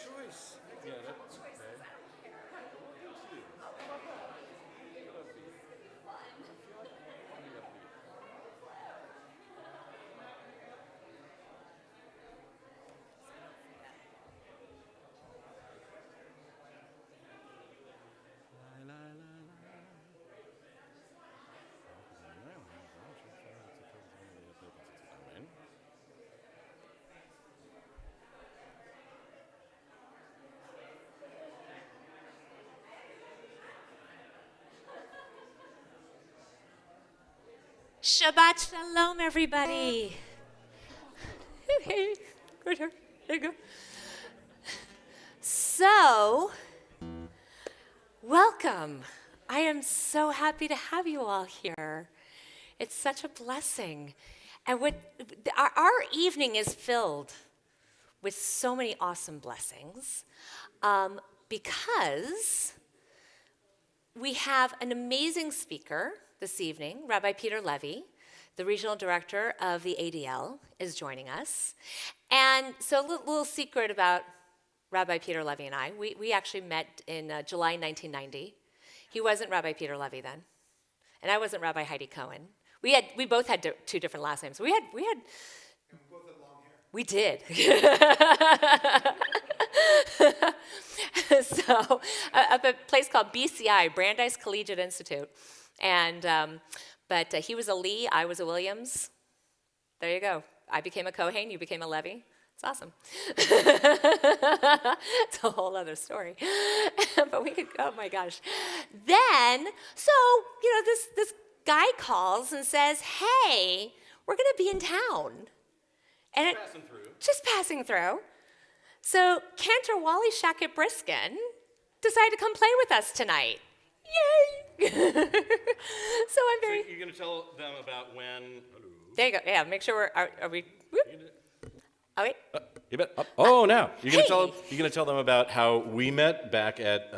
choice. Yeah, that's okay. Shabbat Shalom, everybody. Hey, right here. There you go. So, welcome. I am so happy to have you all here. It's such a blessing. And our evening is filled with so many awesome blessings because we have an amazing speaker this evening. Rabbi Peter Levy, the regional director of the ADL, is joining us. And so a little secret about Rabbi Peter Levy and I. We actually met in July 1990. He wasn't Rabbi Peter Levy then, and I wasn't Rabbi Heidi Cohen. We both had two different last names. We had. And we both had long hair. We did. So, up at a place called BCI, Brandeis Collegiate Institute, and but he was a Lee, I was a Williams. There you go. I became a Kohen, you became a Levy. It's awesome. It's a whole other story. But we could, oh my gosh. Then, so, this guy calls and says, hey, we're going to be in town. And just passing through. So Cantor Wally Shackett Briskin decided to come play with us tonight. Yay! So I'm very... So you're going to tell them about when... Hello. There you go. Yeah, make sure are we... Whoop. Oh, wait. You bet. Oh, now you're gonna tell them about how we met back at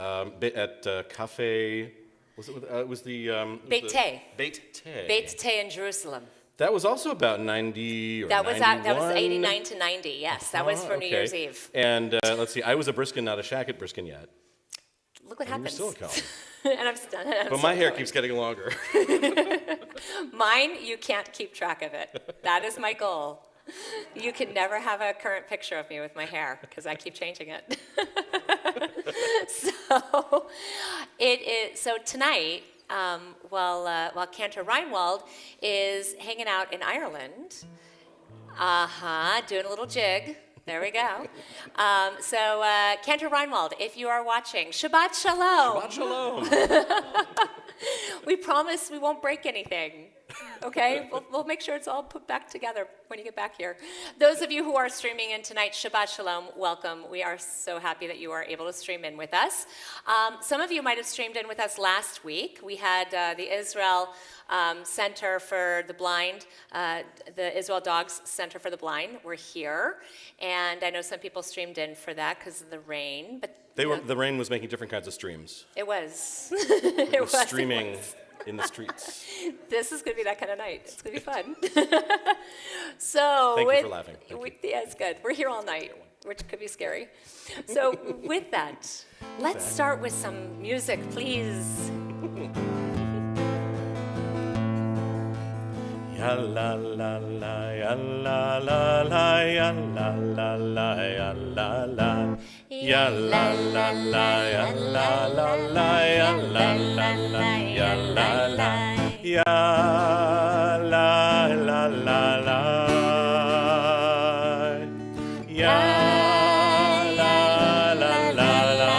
Cafe. It was the Beit Tay. Beit Tay. Beit Tay in Jerusalem. That was also about 90 or that was 91. That was 89 to 90. Yes, that was for New Year's Eve. And let's see, I was a Briskin, not a Shackett Briskin yet. Look what happens. You're still a Cohen. And I'm still. But my hair keeps getting longer. Mine, you can't keep track of it. That is my goal. You can never have a current picture of me with my hair because I keep changing it. So tonight, while Cantor Reinwald is hanging out in Ireland, doing a little jig. There we go. So Cantor Reinwald, if you are watching, Shabbat Shalom. Shabbat Shalom. We promise we won't break anything. Okay, we'll make sure it's all put back together when you get back here. Those of you who are streaming in tonight, Shabbat Shalom, welcome. We are so happy that you are able to stream in with us. Some of you might have streamed in with us last week. We had the Israel Center for the Blind, the Israel Dogs Center for the Blind. We're here, and I know some people streamed in for that because of the rain. But The rain was making different kinds of streams. It was. It was streaming in the streets. This is going to be that kind of night. It's going to be fun. So thank you for laughing. Yeah, it's good. We're here all night, which could be scary. So with that, let's start with some music, please. Ya la la la, ya la la la, ya la la la, ya la la. Ya la la la, ya la la la, ya la la la, ya la la. Ya la la la la. Ya la la la la.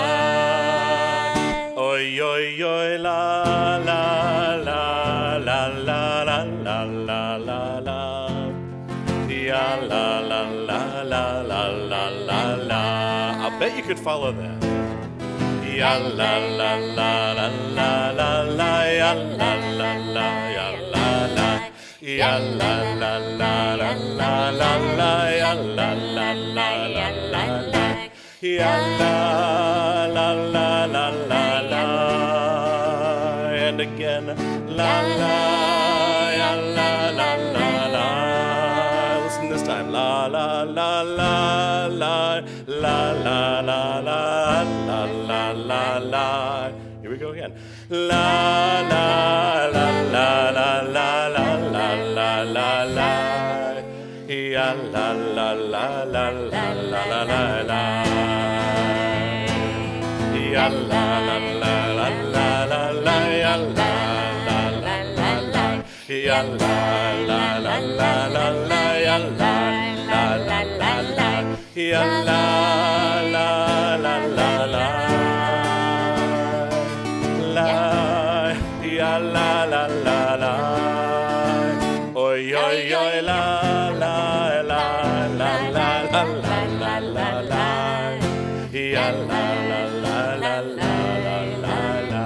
Oy oy oy la la la la la la la la la la. Ya la la la la la la la la. I'll bet you could follow that. Ya la la la la la la la, ya la la la, ya la la. Ya la la la la la la la, ya la la la la la la. Ya la la la la la la. And again, la la, ya la la la la. Listen this time, la. la la la la la la la la la la la. Here we go again. La la la la la la la la la la la. Ya la la la la la la la la la. Ya la la la la la la la ya la la la la la. Ya la la la la la la ya la la la la la. Ya la la la la la. La ya la la la la. Oy oy oy la la la la la la la la la. Ya la la la la la la la.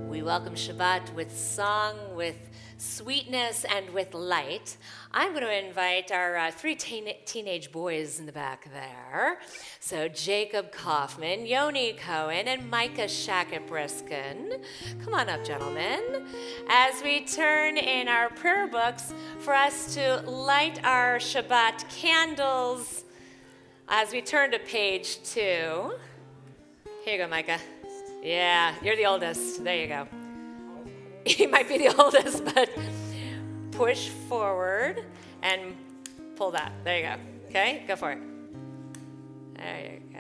We welcome Shabbat with song, with sweetness, and with light. I'm going to invite our three teenage boys in the back there. So Jacob Kaufman, Yoni Cohen, and Micah Shaka-Briskin. Come on up, gentlemen. As we turn in our prayer books for us to light our Shabbat candles, as we turn to page 2. Here you go, Micah. Yeah, you're the oldest. There you go. He might be the oldest, but push forward and pull that. There you go. Okay, go for it. There you go.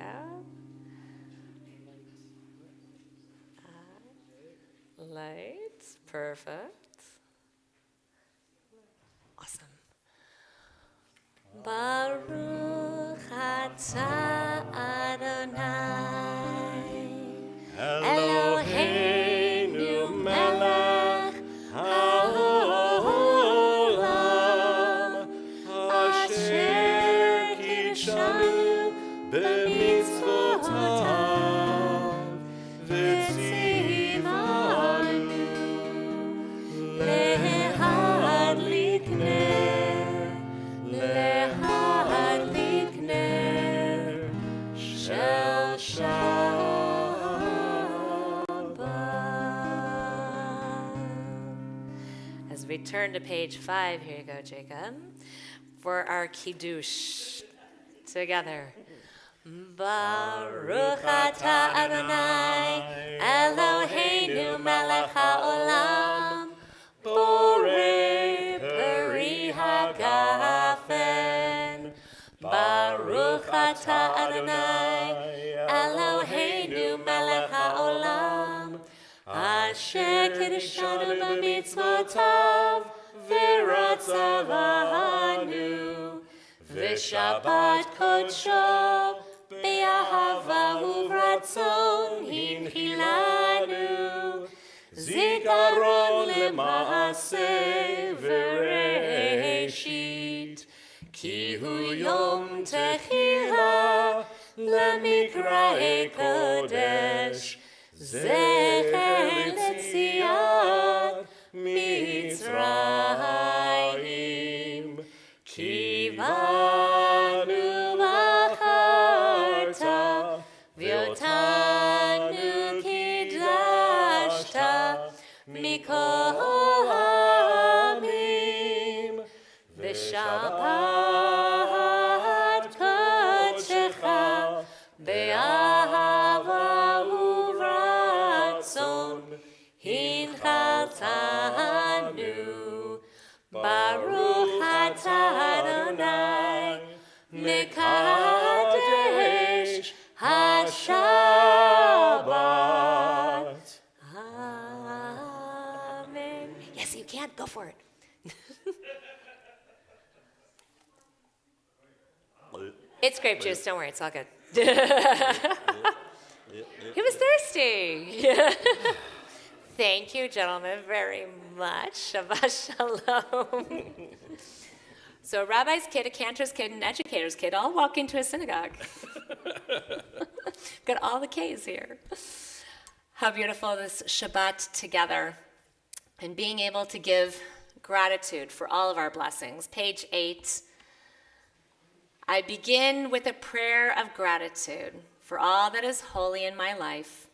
Lights, perfect. Awesome. Baruch atah Adonai Eloheinu melech haolam asher kidshanu b'mitzvotav v'tzivanu lehadlik ner shel Shabbat. As we turn to page 5, here you go, Jacob, for our Kiddush together. Baruch atah Adonai Eloheinu melech haolam borei peri hagafen. Baruch atah Adonai Eloheinu melech haolam asher kiddushanu b'mitzvotav v'ratzavanu v'shabbat kodsho be'ahava u'ratzon hinchilanu zikaron lema'aseh v'reshit ki hu yom techila lemikra'e kodesh zecher letziat Mitzrayim kivanu v'acharta v'yotanu kiddashta mikol ha'amim v'shabbat kodshecha be'ahava u'ratzon hinchaltanu Baruch atah Adonai mekadesh haShabbat. Amen. Yes, you can. Go for it. It's grape juice. Don't worry. It's all good. He was thirsty. Thank you, gentlemen, very much. Shabbat shalom. So a rabbi's kid, a cantor's kid, an educator's kid all walk into a synagogue. Got all the K's here. How beautiful this Shabbat together and being able to give gratitude for all of our blessings. Page 8. I begin with a prayer of gratitude for all that is holy in my life.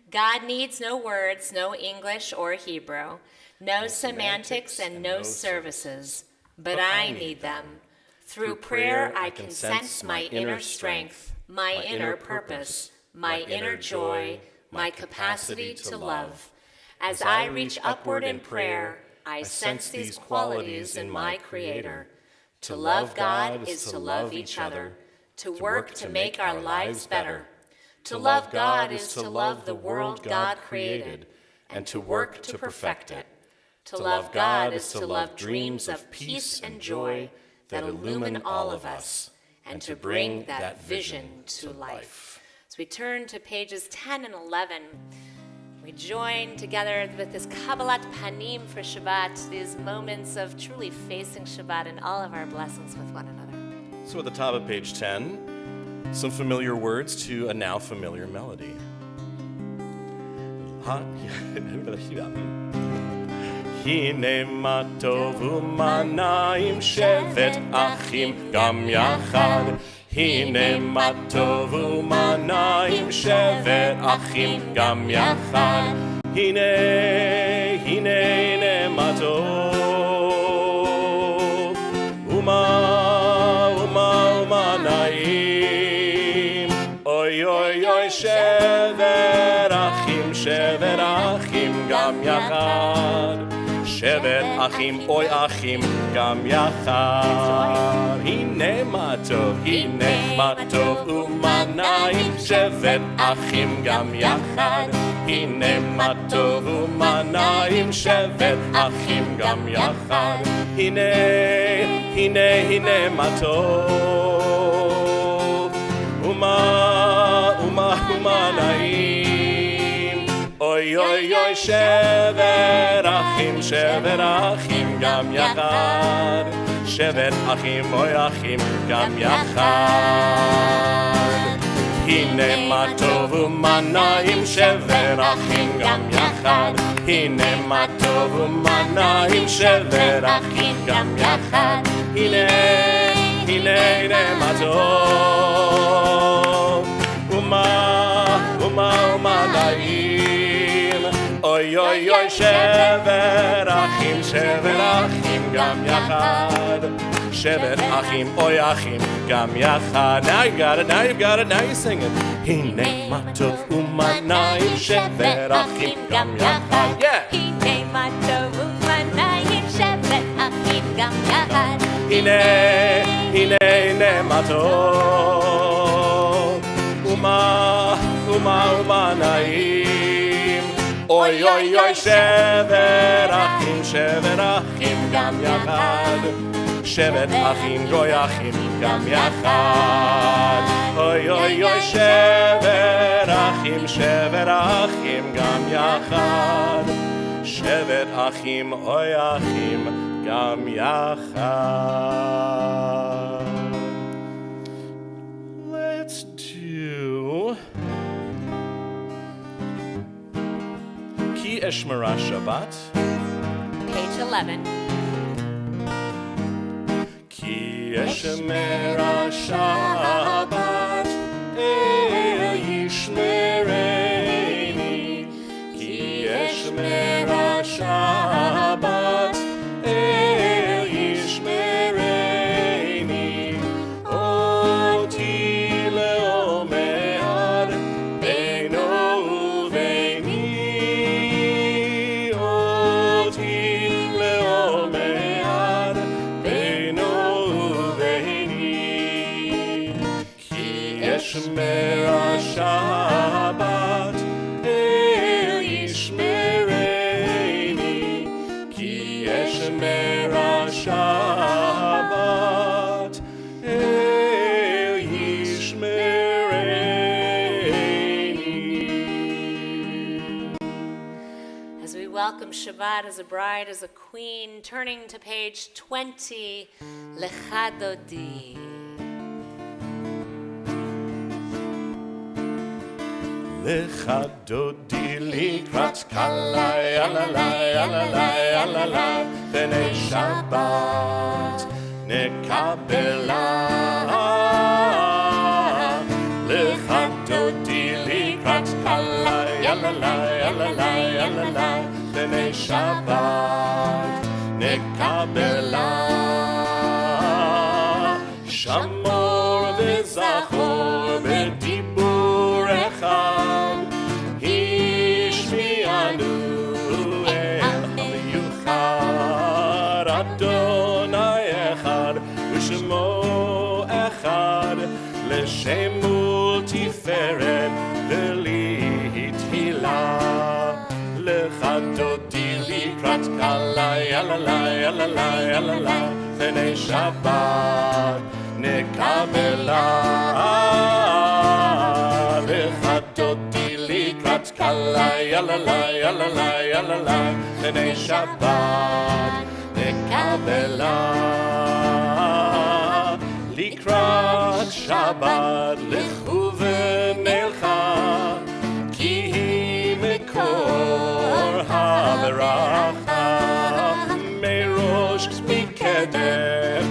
God needs no words, no English or Hebrew. No semantics and no services, but I need them. Through prayer, I can sense my inner strength, my inner purpose, my inner joy, my capacity to love. As I reach upward in prayer, I sense these qualities in my Creator. To love God is to love each other, to work to make our lives better. To love God is to love the world God created, and to work to perfect it. To love God is to love dreams of peace and joy that illumine all of us, and to bring that vision to life. As we turn to pages 10 and 11, we join together with this Kabbalat Panim for Shabbat, these moments of truly facing Shabbat and all of our blessings with one another. So at the top of page 10, some familiar words to a now familiar melody. הנה מה טוב ומה נעים שבת אחים גם יחד. הנה מה טוב ומה נעים שבת אחים גם יחד. הנה, הנה, הנה מה טוב ומה נעים. אוי אוי אוי שבת אחים גם יחד. שבת אחים, אוי אחים, גם יחד. הנה מה טוב ומה נעים, שבת אחים גם יחד. הנה מה טוב ומה נעים, שבת אחים גם יחד. הנה, הנה, הנה מה טוב ומה נעים. אוי אוי אוי שבת אחים גם יחד. שבת אחים אוי אחים גם יחד. הנה מה טוב ומה נעים שבת אחים גם יחד. הנה מה טוב ומה נעים שבת אחים גם יחד. הנה הנה הנה מה טוב ומה נעים. אוי אוי אוי שבת אחים גם יחד. שבת אחים אוי אחים גם יחד. Now you got it, now you got it, now you sing it. הנה מה טוב ומה נעים שבת אחים גם יחד. הנה מה טוב ומה נעים שבת אחים גם יחד. הנה הנה הנה מה טוב ומה נעים. אוי אוי אוי שבת אחים גם יחד. שבת אחים גוי אחים גם יחד. אוי אוי אוי שבת אחים גם יחד. שבת אחים אוי אחים גם יחד. Let's do Ki Eshmera Shabbat. Page 11. Ki Eshmera Shabbat El Yishmereni. Ki Eshmera Shabbat El Yishmereni. Oti leomer beino uveini. Oti leomer beino uveini. Ki Eshmera Shabbat El Yishmereni. Ki Eshmera Shabbat El Yishmereni. As we welcome Shabbat as a bride, as a queen, turning to page 20, Lecha Dodi. Lecha dodi likrat kalai alalai alalai alalai b'nei Shabbat nekabela. Lecha dodi likrat kalai alalai alalai alalai פני שבת נקבלה. שמור וזכור בדיבור אחד, השמיענו אל המיוחד. אדוני אחד ושמו אחד, לשם ולתפארת ולתהילה. לך דודי לקראת כלה, יללה יללה יללה, פני שבת נקבלה. לך דודי לקראת כלה, יללה יללה יללה, פני שבת נקבלה. לקראת שבת לכו ונלכה, כי היא מקור הברכה. מראש מקדם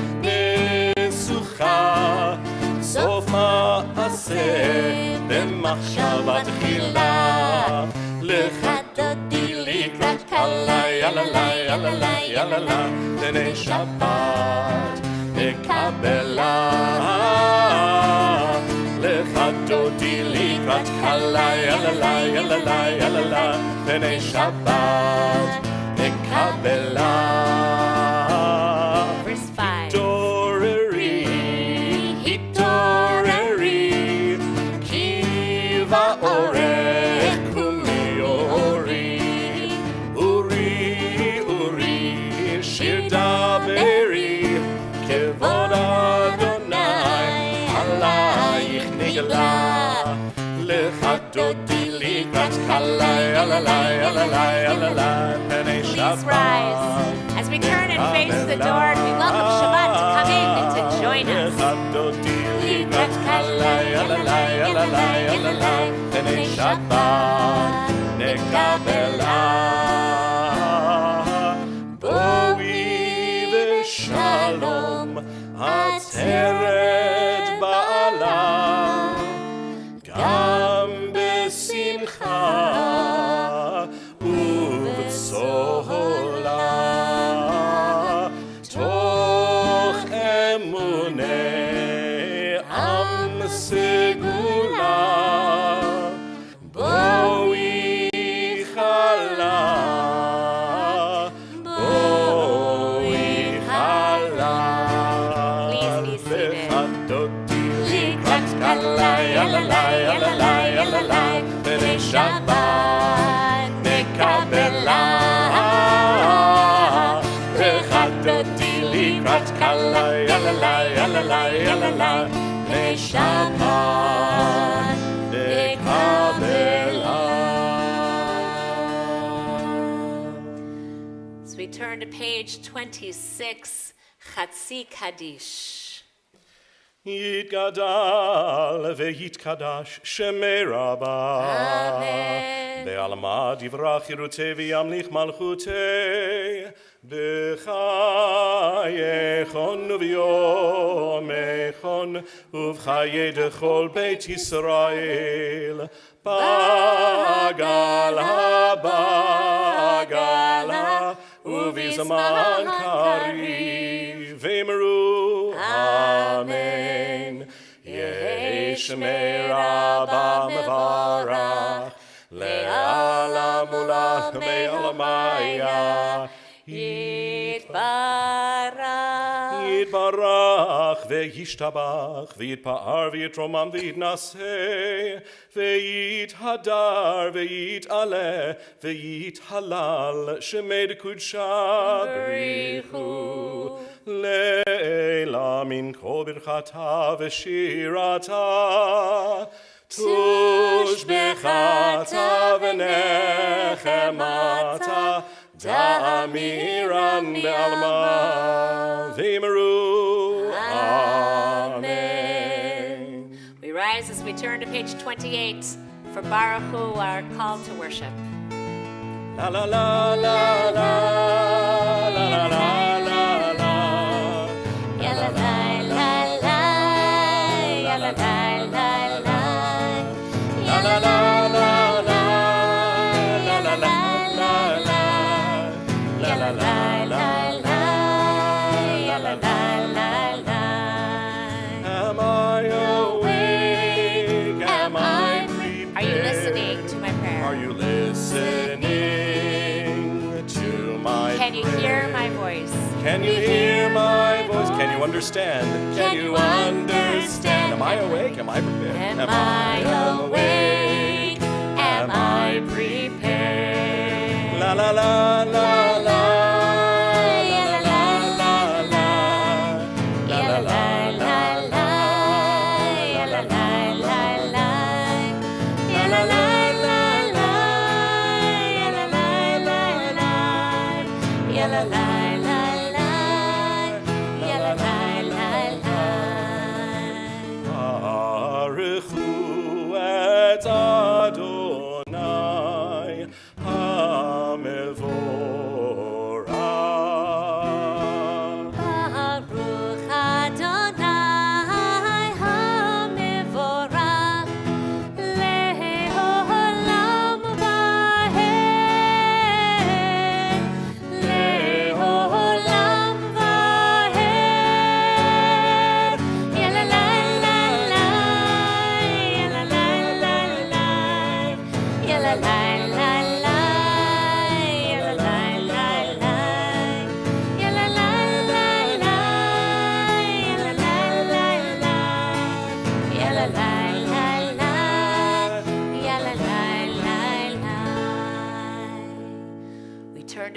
נסוכה, סוף מעשה במחשבה תחילה. לך דודי לקראת כלה, יללה יללה יללה, פני שבת נקבלה. לך דודי לקראת כלה, יללה יללה יללה, פני שבת נקבלה. Verse 5. התעוררי, כי באורך קומי אורי. אורי, שיר דברי, כבוד אדוני עלייך נגלה. לך דודי לקראת כלה, יללה יללה יללה, פני Please שבת rise. As we turn and face the door, we welcome Shabbat to come in and to join us. לך דודי לקראת כלה, יללה יללה יללה, פני שבת נקבלה. בואי ושלום עצרת בעלה, גם בשמחה ובצהלה. תוך אמוני עם סגולה, בואי חלה, בואי חלה. Please be seated. לך דודי לקראת כלה, יללה יללה יללה, פני שבת נקבלה. לך דודי לקראת כלה, יללה יללה יללה, פני שבת נקבלה. As we turn to page 26, Chatzi Kaddish. יתגדל ויתקדש שמי רבה. אמן. בעלמא דברה חירותי וימליך מלכותי. בחייכון וביומכון ובחיי דכל בית ישראל. בגלה בגלה ובזמן קריב ואמרו אמן. יהי שמי רבה מברך לעלם ולעלמי עולמיה. יתברך וישתבח ויתפאר ויתרומם ויתנשא ויתהדר ויתעלה ויתהלל שמי דקודשה בריחו לעילה מן כל ברכתה ושירתה. תושבחתה ונחמתה דאמירן בעלמא ואמרו אמן. We rise as we turn to page 28 for Baruch Hu, our call to worship. La la la la la la la la la la. Ya la la la la, ya la la la la, La la la la la la la la la la. you understand? Can you understand? Am I awake? Am I prepared? Am I awake? Am I prepared? La la la la la.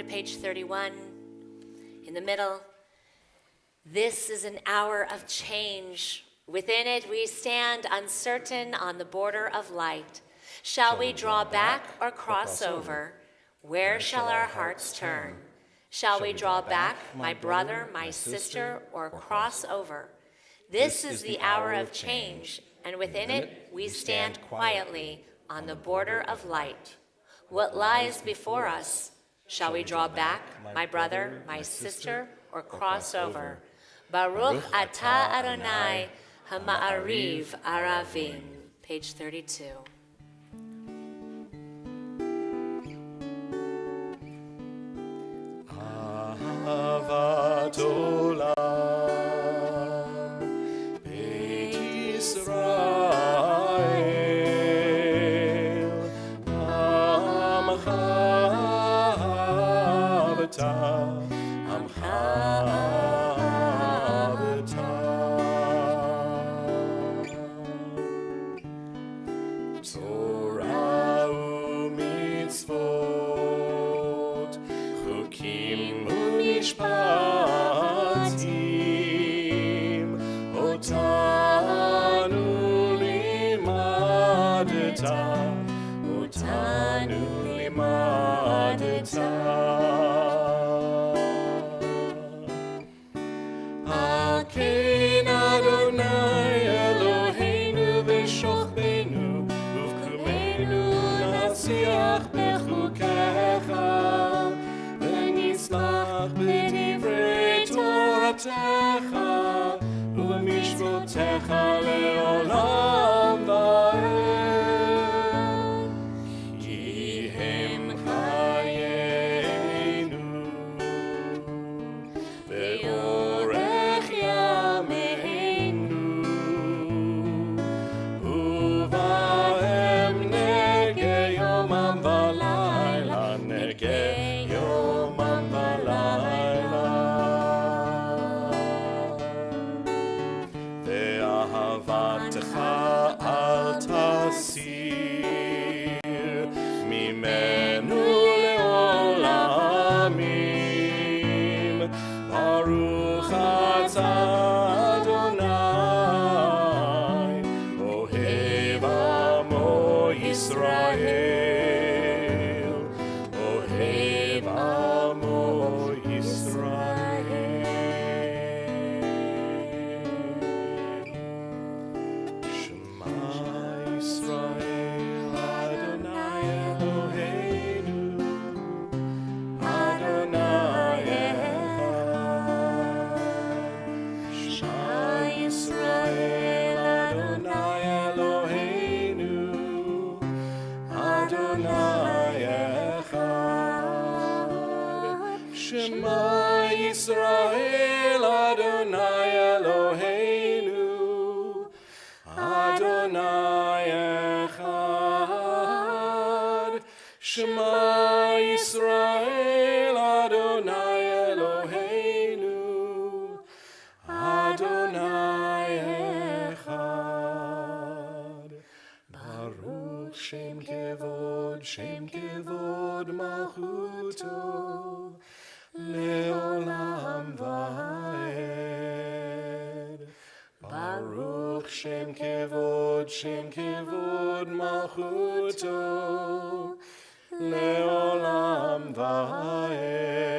Page 31, in the middle. This is an hour of change. Within it we stand uncertain on the border of light. Shall we draw back or cross over? Where shall our hearts turn? Shall we draw back, my brother, my sister, or cross over? This is the hour of change, and within it we stand quietly on the border of light. What lies before us? Shall we draw back, my brother, my sister, or cross over? Baruch atah Adonai hama'ariv aravim. Page 32. Ahavat olam, Beit Yisrael, Amcha Torah u'mitzvot, chukim u'mishpatim, otanu limadeta, otanu limadeta. ובמשפטך לעולם ועד, כי הם חיינו ואורך ימינו, ובהם נגה יומם ולילה, נגה יומם ולילה. ואהבתך אל תסיר ממנו לעולמים. ברוך אתה אדוני, אוהב עמו ישראל, אוהב עמו ישראל. Shema Yisrael, Adonai Eloheinu, Adonai Echad. Shema Yisrael, Adonai Eloheinu, Shem Kevod Malchuto, Leolam Vaed. Baruch Shem Kevod Malchuto, Leolam Vaed.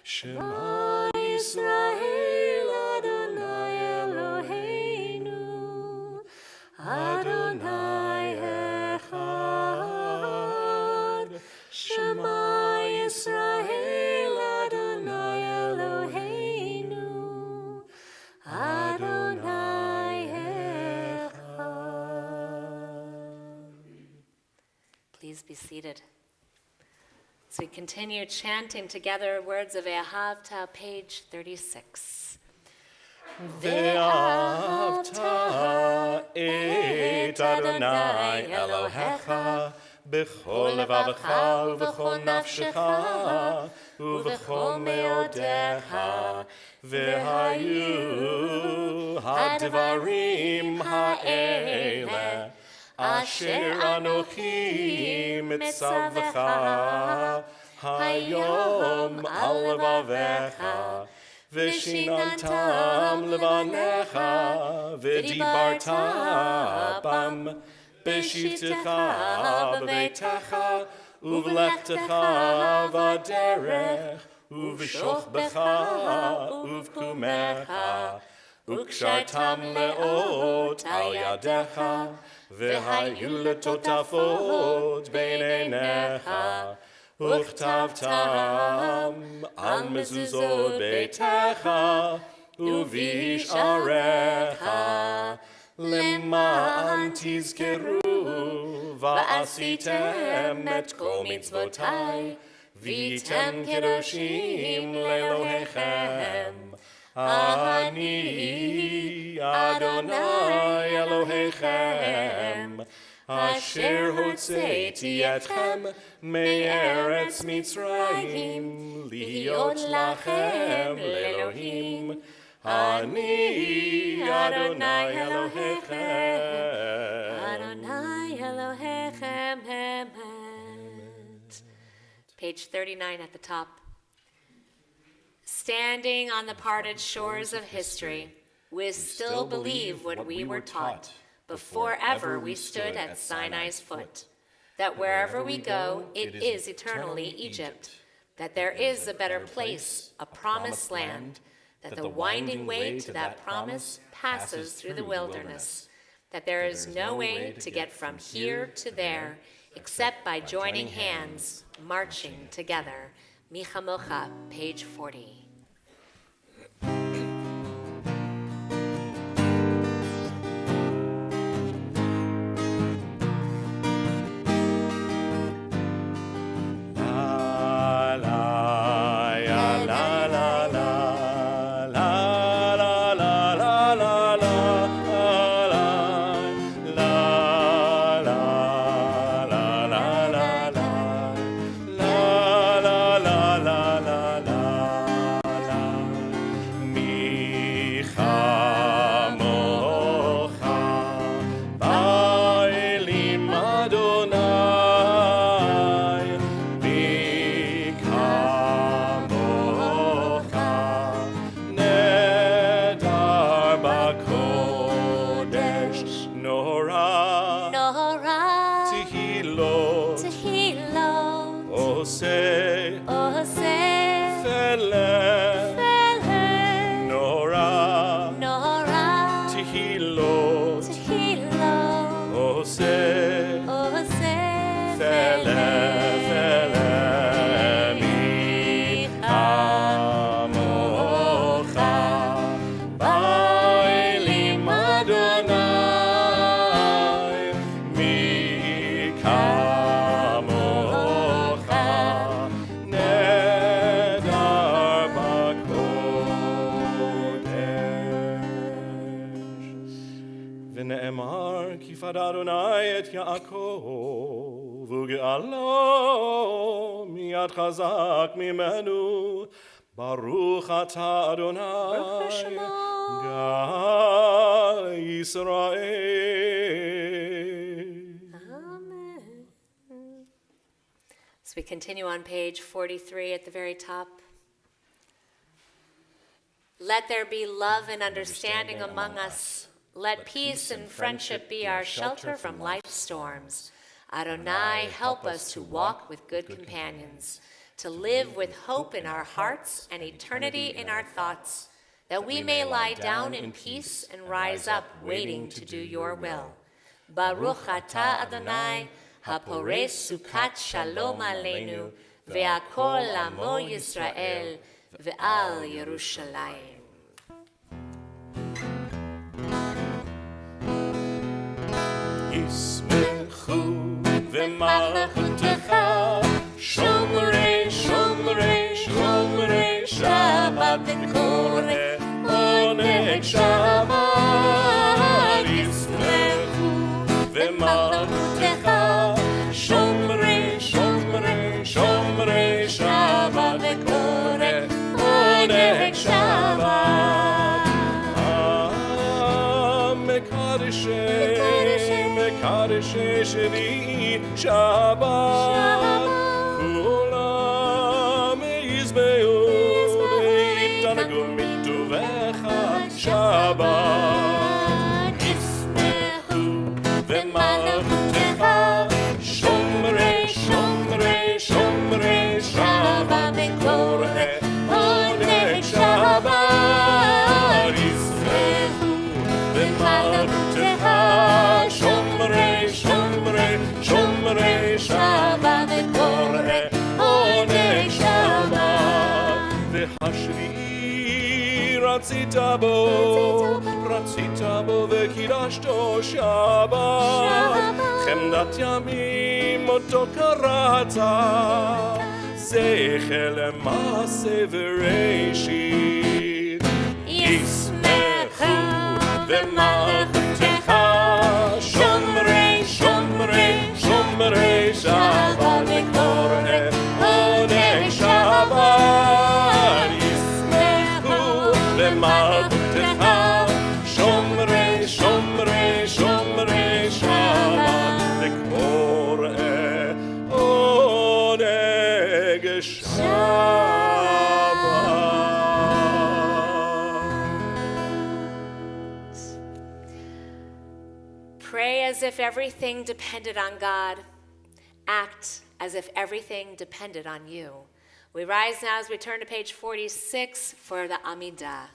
Shema Yisrael Adonai Eloheinu, Adonai Echad. Shema Yisrael Adonai Eloheinu, Adonai Echad. Please be seated. As we continue chanting together words of Ve'ahavta, page 36. Ve'ahavta et Adonai Elohecha b'chol levavecha u'v'chol nafshecha u'v'chol meodecha ve'hayu hadvarim ha'ele asher anochi mitzavcha hayom al levavecha v'shinantam levanecha v'dibarta bam b'shivtecha b'veitecha u'v'lechtecha v'derech u'v'shochbecha u'v'kumecha u'kshartam le'ot al yadecha v'hayu letotafot b'einecha וכתבתם על מזוזות ביתך ובשעריך למען תזכרו ועשיתם את כל מצוותיי והייתם קדושים לאלוהיכם. אני אדוני אלוהיכם אשר הוצאתי אתכם מארץ מצרים להיות לכם לאלוהים. אני אדוני אלוהיכם. Adonai Elohechem Emet. Page 39 at the top. Standing on the parted shores of history, we still believe what we were taught before ever we stood at Sinai's foot, that wherever we go, it is eternally Egypt, that there is a better place, a promised land, that the winding way to that promise passes through the wilderness, that there is no way to get from here to there except by joining hands, marching together. Micha Mocha, page 40. Adonai et Yaakov uge'alo miyad chazak mimenu Baruch ata Adonai Gal Yisrael. we continue on page 43 at the very top. Let there be love and understanding among us. Let peace and friendship be our shelter from life's storms. Adonai, help us to walk with good companions, to live with hope in our hearts and eternity in our thoughts, that we may lie down in peace and rise up waiting to do your will. Baruch atah Adonai, hapores sukat shalom aleinu, ve'akol amo Yisrael, ve'al Yerushalayim. ישמחו ומלכותך שומרי שומרי שומרי שבת וקורא עונג שבת ישמחו ומלכותך שומרי שומרי שומרי שבת וקורא עונג שבת מקדשי שביעי שבת כולם יזבחו ויתענגו מטובך שבת ישמחו ומלכותך שומרי שומרי שומרי שבת וקורא עונג שבת ישמחו ומלכותך שומרי שומרי שומרי שבת וקורא עונג שבת והשביעי רצית בו וקידשתו שבת חמדת ימים אותו קראת זכר למעשה וראשית ישמחו ומלכותך שומרי שומרי שומרי שבת וקורא עונג שבת ישמחו ומלכותך שומרי שומרי שומרי שבת וקורא עונג שבת. Pray as if everything depended on God. Act as if everything depended on you. We rise now as we turn to page 46 for the Amidah.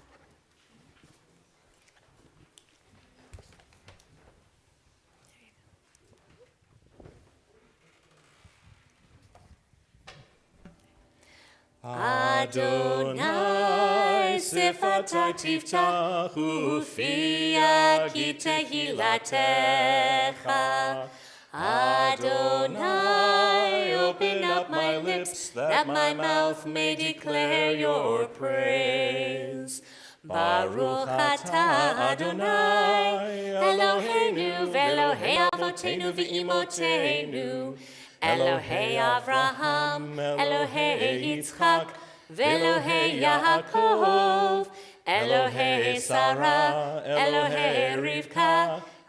Adonai sifatai tiftach ufia ki tehilatecha. Adonai, open up my lips that my mouth may declare your praise. Baruch atah Adonai, Eloheinu ve'Elohei avotenu ve'imotenu, Elohei Avraham, Elohei Yitzchak, ve'Elohei Yaakov, Elohei Sarah, Elohei Rivka,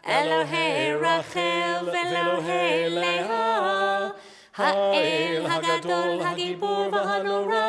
Elohei Rachel, ve'Elohei Leah, Ha'el Hagadol, Hagibor v'Hanora,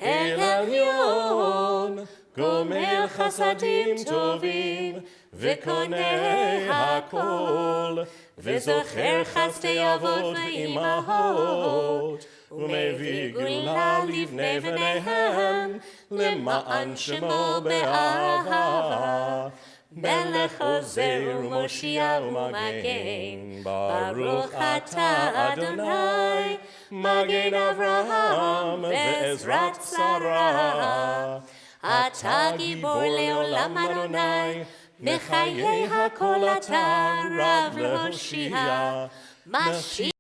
El Elyon, Gomer Chasadim Tovim, V'Konei Hakol, V'Zocher Chastei Avot V'Imahot, U'Mevii Gula Livnei V'neihem, L'ma'an Shemo Be'ahava, Melech Ozer U'Moshia U'Magen, Baruch atah Adonai, Magen Avraham Ve'ezrat Sarah, Atah Gibor Le'olam Adonai, Mechayei HaKol Atah Rav Lehoshia, Mashiach